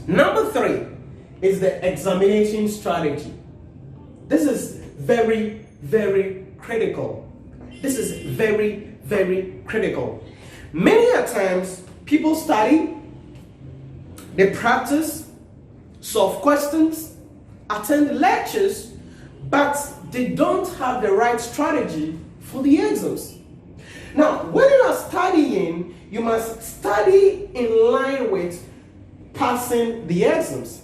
Number 3 is the examination strategy. This is very, very critical. This is very, very critical. Many a times, people study, they practice, solve questions, attend lectures, but they don't have the right strategy for the exams. Now, when you are studying, you must study in line with passing the exams.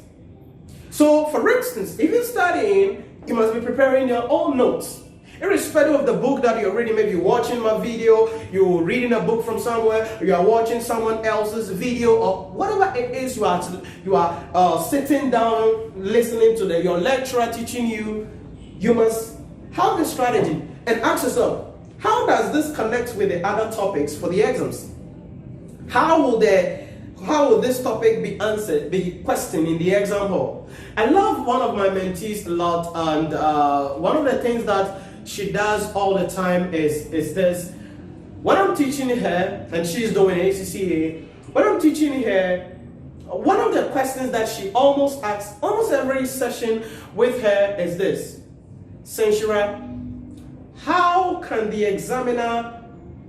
So, for instance, if you're studying, you must be preparing your own notes. Irrespective of the book that you're reading, maybe you're watching my video, you're reading a book from somewhere, you are watching someone else's video, or whatever it is you are sitting down, listening to your lecturer teaching you, you must have the strategy and ask yourself, how does this connect with the other topics for the exams? How will this topic be answered, be questioned in the exam hall? I love one of my mentees a lot, and one of the things that she does all the time is this. When I'm teaching her, and she's doing ACCA, when I'm teaching her, one of the questions that she almost asks, almost every session with her is this: Nhyira, how can the examiner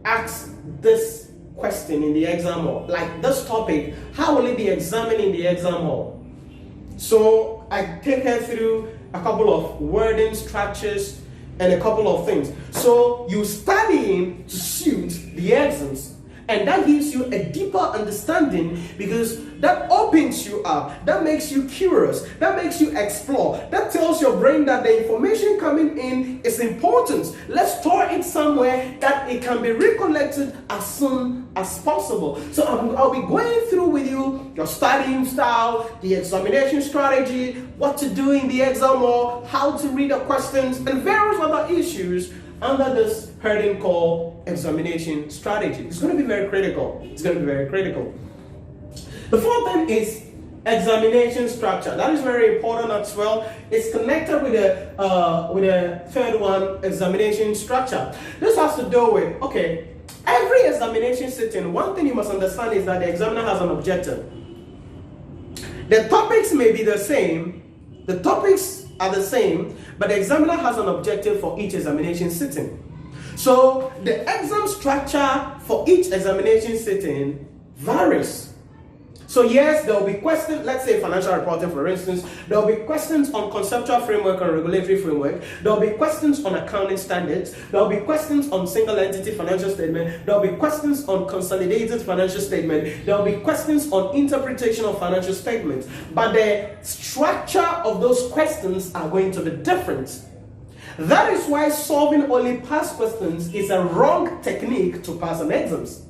ask this question in the exam hall? Like this topic, how will it be examined in the exam hall? So I take her through a couple of wording structures and a couple of things. So you studying to suit the exams, and that gives you a deeper understanding, because that opens you up, that makes you curious, that makes you explore, that tells your brain that the information coming in is important. Let's store it somewhere that it can be recollected as soon as possible. So I'll be going through with you your studying style, the examination strategy, what to do in the exam hall, how to read the questions, and various other issues under this heading called examination strategy. It's going to be very critical. It's going to be very critical. The fourth thing is examination structure. That is very important as well. It's connected with the third one, examination structure. This has to do with, okay, every examination sitting, one thing you must understand is that the examiner has an objective. The topics may be the same, the topics are the same, but the examiner has an objective for each examination sitting. So the exam structure for each examination sitting varies. So yes, there will be questions, let's say financial reporting for instance, there will be questions on conceptual framework and regulatory framework, there will be questions on accounting standards, there will be questions on single entity financial statement, there will be questions on consolidated financial statement, there will be questions on interpretation of financial statements, but the structure of those questions are going to be different. That is why solving only past questions is a wrong technique to pass an exams.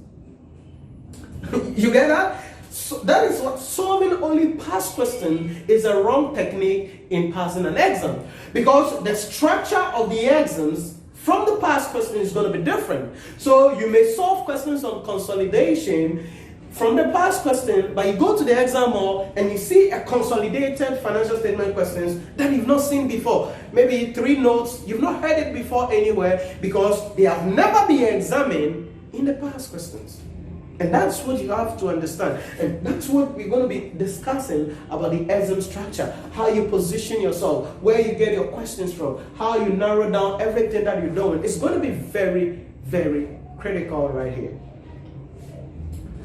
You get that? So that is what solving only past question is a wrong technique in passing an exam, because the structure of the exams from the past question is going to be different. So you may solve questions on consolidation from the past question, but you go to the exam hall and you see a consolidated financial statement questions that you've not seen before. Maybe 3 notes, you've not heard it before anywhere, because they have never been examined in the past questions. And that's what you have to understand. And that's what we're going to be discussing about the exam structure. How you position yourself, where you get your questions from, how you narrow down everything that you're doing. It's going to be very, very critical right here.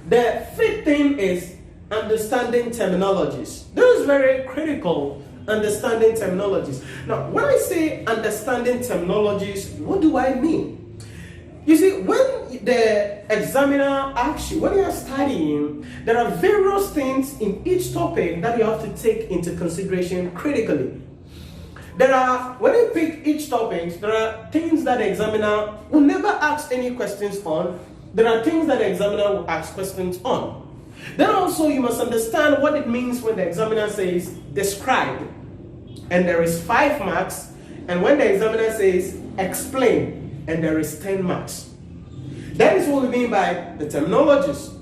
The fifth thing is understanding terminologies. This is very critical, understanding terminologies. Now, when I say understanding terminologies, what do I mean? You see, when the examiner asks you, when you are studying, there are various things in each topic that you have to take into consideration critically. When you pick each topic, there are things that the examiner will never ask any questions on. There are things that the examiner will ask questions on. Then also you must understand what it means when the examiner says describe, and there is 5 marks, and when the examiner says explain, and there is 10 marks. That is what we mean by the terminologies.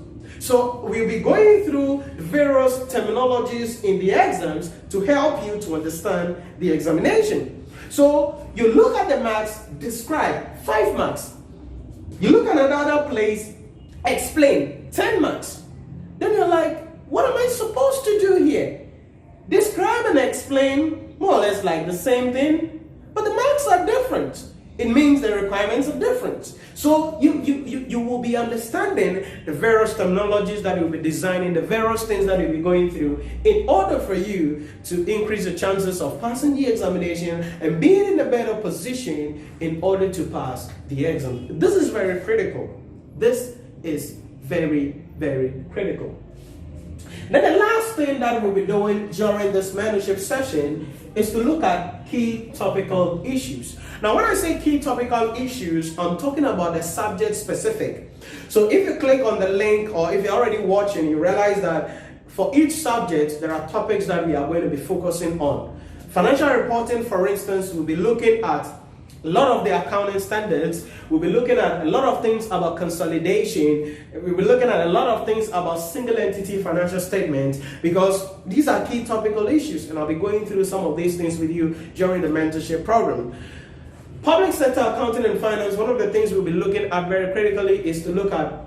So we'll be going through various terminologies in the exams to help you to understand the examination. So you look at the marks, describe, 5 marks. You look at another place, explain, 10 marks. Then you're like, what am I supposed to do here? or less like the same thing, but the marks are different. It means the requirements are different. So you will be understanding the various terminologies that you'll be designing, the various things that you'll be going through in order for you to increase the chances of passing the examination and being in a better position in order to pass the exam. This is very critical. This is very, very critical. Then the last thing that we'll be doing during this mentorship session is to look at key topical issues. Now, when I say key topical issues, I'm talking about the subject specific. So if you click on the link, or if you're already watching, you realize that for each subject, there are topics that we are going to be focusing on. Financial reporting, for instance, we'll be looking at a lot of the accounting standards. We'll be looking at a lot of things about consolidation. We'll be looking at a lot of things about single entity financial statements, because these are key topical issues, and I'll be going through some of these things with you during the mentorship program. Public sector accounting and finance, one of the things we'll be looking at very critically is to look at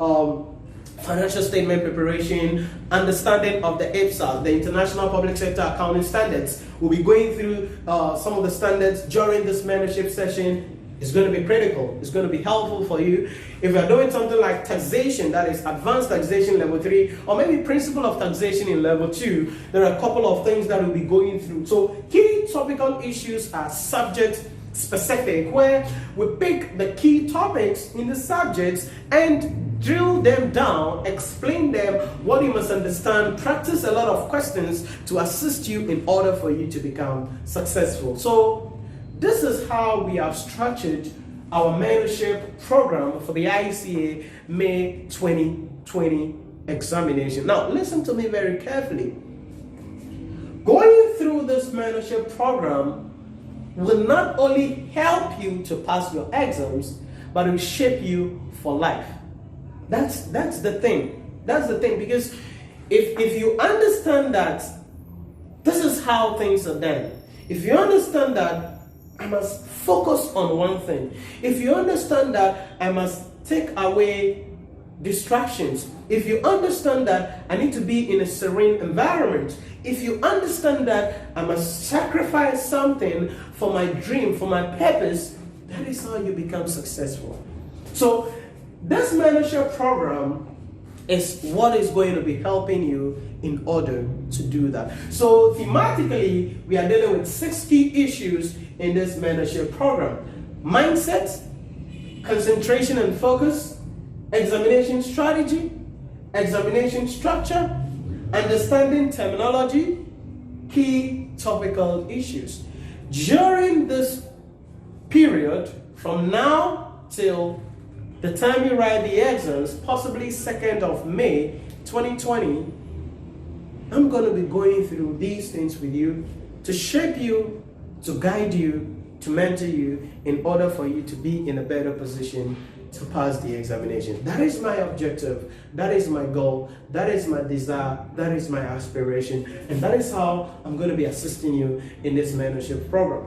financial statement preparation, understanding of the IPSA, the International Public Sector Accounting Standards. We'll be going through some of the standards during this mentorship session. It's going to be critical. It's going to be helpful for you. If you're doing something like taxation, that is advanced taxation level 3, or maybe principle of taxation in level 2, there are a couple of things that we'll be going through. So key topical issues are subject specific, where we pick the key topics in the subjects and drill them down, explain them, what you must understand, practice a lot of questions to assist you in order for you to become successful. So this is how we have structured our mentorship program for the ICA May 2020 examination. Now listen to me very carefully. Going through this mentorship program will not only help you to pass your exams, but it will shape you for life. That's the thing. That's the thing, because if you understand that this is how things are done, if you understand that I must focus on one thing, if you understand that I must take away distractions, if you understand that I need to be in a serene environment, if you understand that I must sacrifice something for my dream, for my purpose, that is how you become successful. So this mentorship program is what is going to be helping you in order to do that. So thematically, we are dealing with 6 key issues in this mentorship program: mindset, concentration and focus, examination strategy, examination structure, understanding terminology, key topical issues. During this period, from now till the time you write the exams, possibly 2nd of May 2020, I'm going to be going through these things with you to shape you, to guide you, to mentor you in order for you to be in a better position to pass the examination. That is my objective, that is my goal, that is my desire, that is my aspiration, and that is how I'm going to be assisting you in this mentorship program.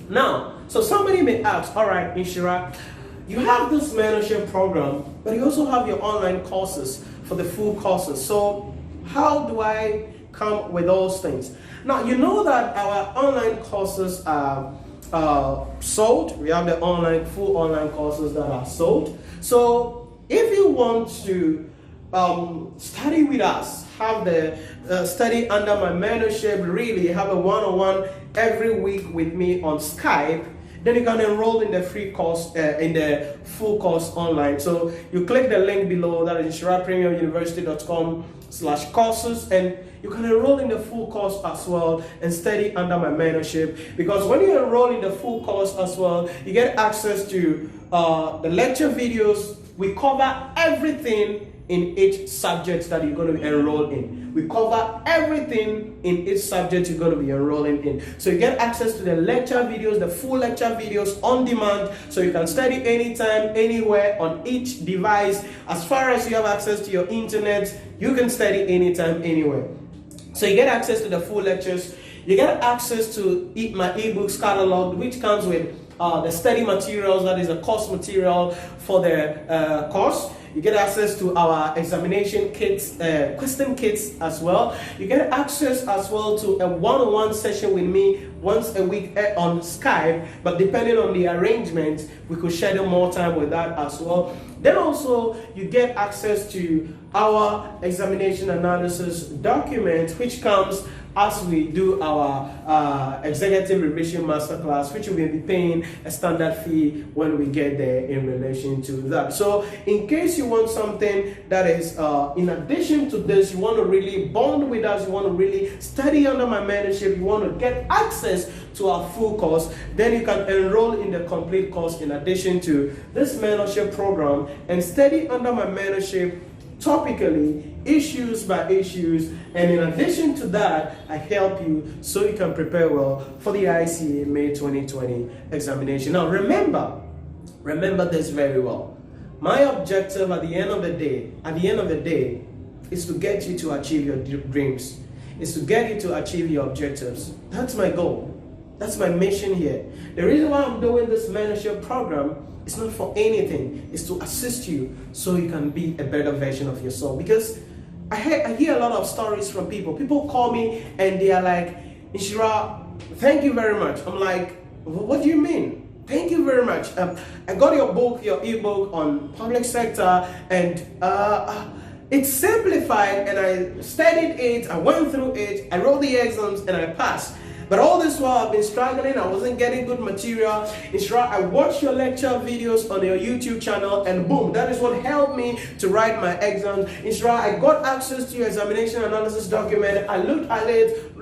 Now, so somebody may ask, all right, Nhyira, you have this mentorship program, but you also have your online courses for the full courses. So how do I come with those things? Now, you know that our online courses are sold. We have the full online courses that are sold. So if you want to study with us, have the study under my mentorship, really have a one-on-one every week with me on Skype, then you can enroll in the free course, in the full course online. So you click the link below, that is NhyiraPremiumUniversity.com/courses, and you can enroll in the full course as well and study under my mentorship. Because when you enroll in the full course as well, you get access to the lecture videos. We cover everything in each subject that you're going to be enrolled in. We cover everything in each subject you're going to be enrolling in. So you get access to the lecture videos, the full lecture videos on demand, so you can study anytime, anywhere, on each device. As far as you have access to your internet, you can study anytime, anywhere. So you get access to the full lectures. You get access to my ebooks catalog, which comes with the study materials, that is a course material for the course. You get access to our examination kits, question kits as well. You get access as well to a one-on-one session with me once a week on Skype, but depending on the arrangement, we could schedule more time with that as well. Then also, you get access to our examination analysis document, which comes as we do our executive revision masterclass, which we will be paying a standard fee when we get there in relation to that. So in case you want something that is in addition to this, you want to really bond with us, you want to really study under my mentorship, you want to get access to our full course, then you can enroll in the complete course in addition to this mentorship program and study under my mentorship topically, issues by issues, and in addition to that, I help you so you can prepare well for the ICA May 2020 examination. Now remember this very well. My objective at the end of the day, is to get you to achieve your dreams, is to get you to achieve your objectives. That's my goal. That's my mission here. The reason why I'm doing this mentorship program, it's not for anything. It's to assist you so you can be a better version of yourself. Because I hear a lot of stories from people. People call me and they are like, Nhyira, thank you very much. I'm like, what do you mean? Thank you very much. I got your book, your ebook on public sector, and it's simplified, and I studied it, I went through it, I wrote the exams, and I passed. But all this while I've been struggling, I wasn't getting good material. Nhyira, I watched your lecture videos on your YouTube channel, and boom, that is what helped me to write my exams. Nhyira, I got access to your examination analysis document. I looked at it,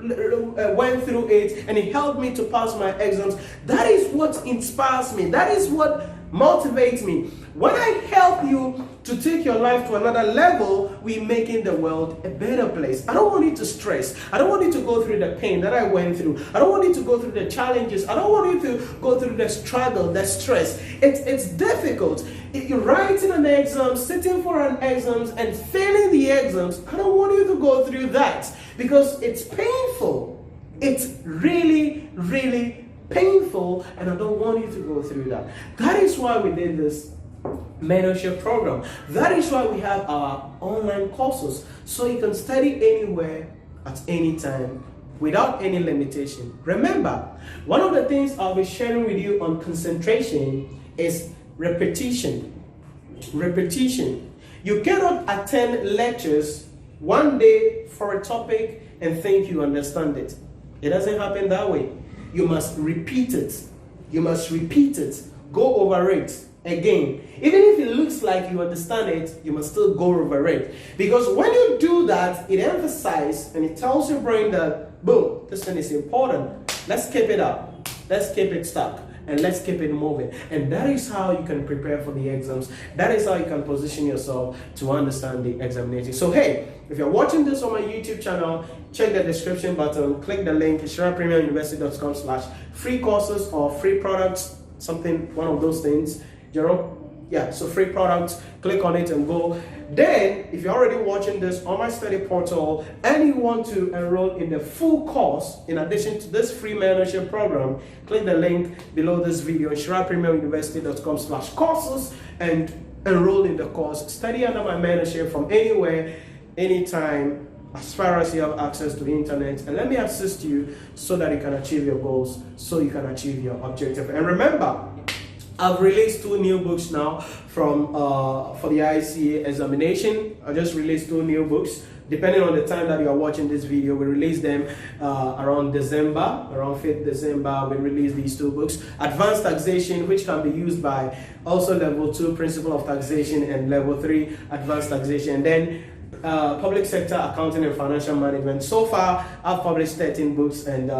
went through it, and it helped me to pass my exams. That is what inspires me. That is what motivates me. When I help you to take your life to another level, we're making the world a better place. I don't want you to stress. I don't want you to go through the pain that I went through. I don't want you to go through the challenges. I don't want you to go through the struggle, the stress. It's difficult. If you're writing an exam, sitting for an exams, and failing the exams, I don't want you to go through that because it's painful. It's really, really painful, and I don't want you to go through that. That is why we did this mentorship program. That is why we have our online courses, so you can study anywhere at any time without any limitation. Remember, one of the things I'll be sharing with you on concentration is repetition. Repetition. You cannot attend lectures one day for a topic and think you understand it. It doesn't happen that way. You must repeat it. You must repeat it. Go over it again. Even if it looks like you understand it, you must still go over it. Because when you do that, it emphasizes and it tells your brain that, boom, this thing is important. Let's keep it up. Let's keep it stuck. And let's keep it moving. And that is how you can prepare for the exams. That is how you can position yourself to understand the examination. So hey, if you're watching this on my YouTube channel, check the description button, click the link, NhyiraPremiumUniversity.com/free courses or free products, something, one of those things. Jerome? Yeah, so free products, click on it and go. Then, if you're already watching this on my study portal and you want to enroll in the full course, in addition to this free mentorship program, click the link below this video, NhyiraPremiumUniversity.com/courses, and enroll in the course. Study under my mentorship from anywhere, anytime, as far as you have access to the internet, and let me assist you so that you can achieve your goals, so you can achieve your objective. And remember, I've released 2 new books now from for the ICA examination. I just released 2 new books. Depending on the time that you are watching this video, we release them around December, around 5th December, we release these 2 books. Advanced Taxation, which can be used by also level 2 Principle of Taxation and level 3 Advanced Taxation. And then Public Sector Accounting and Financial Management. So far, I've published 13 books, and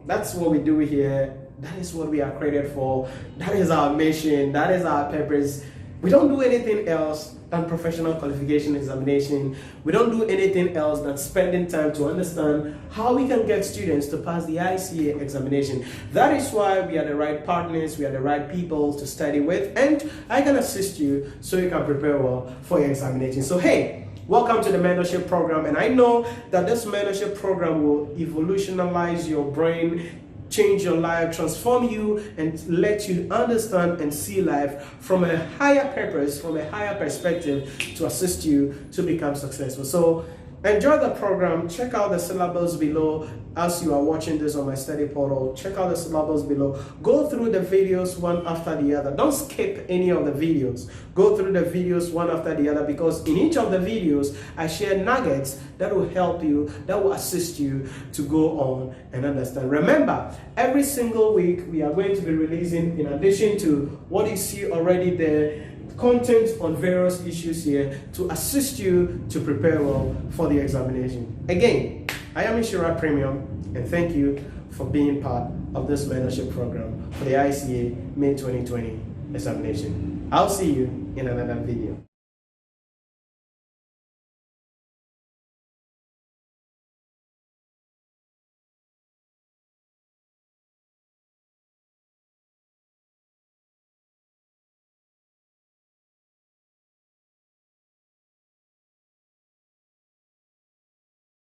that's what we do here. That is what we are created for. That is our mission. That is our purpose. We don't do anything else than professional qualification examination. We don't do anything else than spending time to understand how we can get students to pass the ICA examination. That is why we are the right partners, we are the right people to study with, and I can assist you so you can prepare well for your examination. So hey, welcome to the mentorship program, and I know that this mentorship program will evolutionize your brain, change your life, transform you, and let you understand and see life from a higher purpose, from a higher perspective, to assist you to become successful. So enjoy the program. Check out the syllabus below. As you are watching this on my study portal, check out the syllabus below. Go through the videos one after the other. Don't skip any of the videos. Go through the videos one after the other, because in each of the videos I share nuggets that will help you, that will assist you to go on and understand. Remember, every single week we are going to be releasing, in addition to what you see already there, content on various issues here to assist you to prepare well for the examination. Again, I am Nhyira Premium, and thank you for being part of this mentorship program for the ICA May 2020 examination. I'll see you in another video.